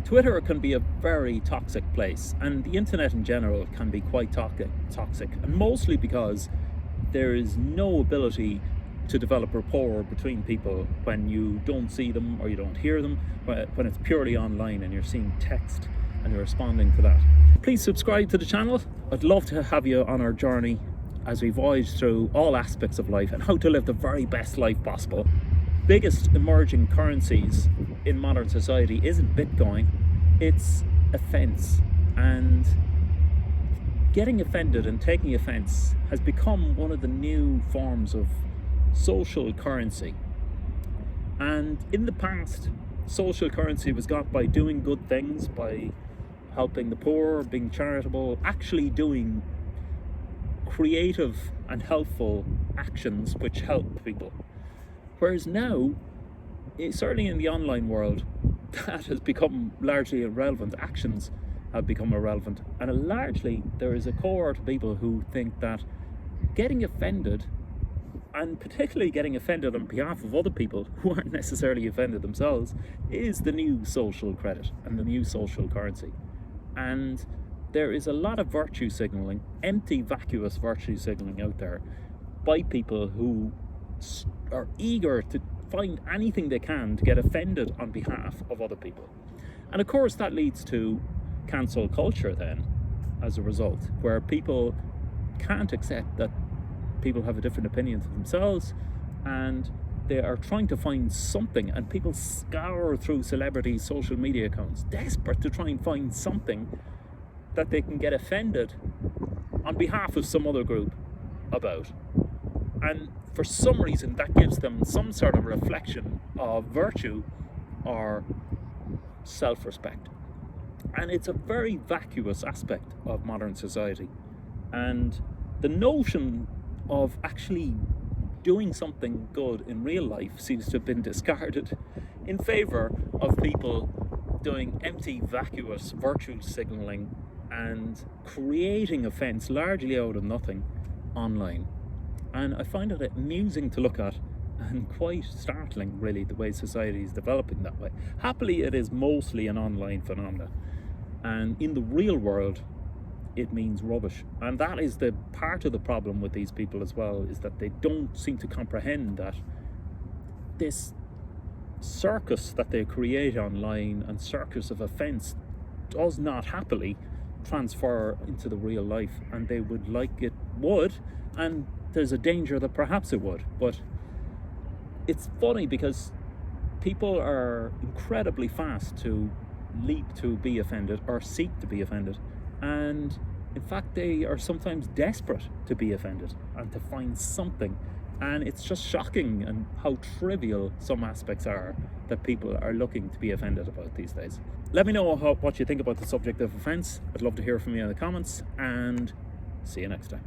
Twitter can be a very toxic place, and the internet in general can be quite toxic, and mostly because there is no ability to develop rapport between people when you don't see them or you don't hear them, when it's purely online and you're seeing text and you're responding to that. Please subscribe to the channel. I'd love to have you on our journey as we voyage through all aspects of life and how to live the very best life possible. Biggest emerging currencies in modern society isn't Bitcoin, it's offense. And getting offended and taking offense has become one of the new forms of social currency. And in the past, social currency was got by doing good things, by helping the poor, being charitable, actually doing creative and helpful actions which help people. Whereas now, certainly in the online world, that has become largely irrelevant. Actions have become irrelevant. And largely, there is a cohort of people who think that getting offended, and particularly getting offended on behalf of other people who aren't necessarily offended themselves, is the new social credit and the new social currency. And there is a lot of virtue signaling, empty, vacuous virtue signaling out there by people who are eager to find anything they can to get offended on behalf of other people. And of course that leads to cancel culture then, as a result, where people can't accept that people have a different opinion to themselves, and they are trying to find something, and people scour through celebrity social media accounts, desperate to try and find something that they can get offended on behalf of some other group about. And for some reason that gives them some sort of reflection of virtue or self-respect. And it's a very vacuous aspect of modern society. And the notion of actually doing something good in real life seems to have been discarded in favor of people doing empty, vacuous virtue signaling and creating offense largely out of nothing online. And I find it amusing to look at, and quite startling really, the way society is developing that way. Happily, it is mostly an online phenomenon, and in the real world it means rubbish. And that is the part of the problem with these people as well, is that they don't seem to comprehend that this circus that they create online, and circus of offense, does not happily transfer into the real life, and they would like it would, and there's a danger that perhaps it would. But it's funny because people are incredibly fast to leap to be offended or seek to be offended, and in fact they are sometimes desperate to be offended and to find something. And it's just shocking and how trivial some aspects are that people are looking to be offended about these days. Let me know what you think about the subject of offense. I'd love to hear from you in the comments, and see you next time.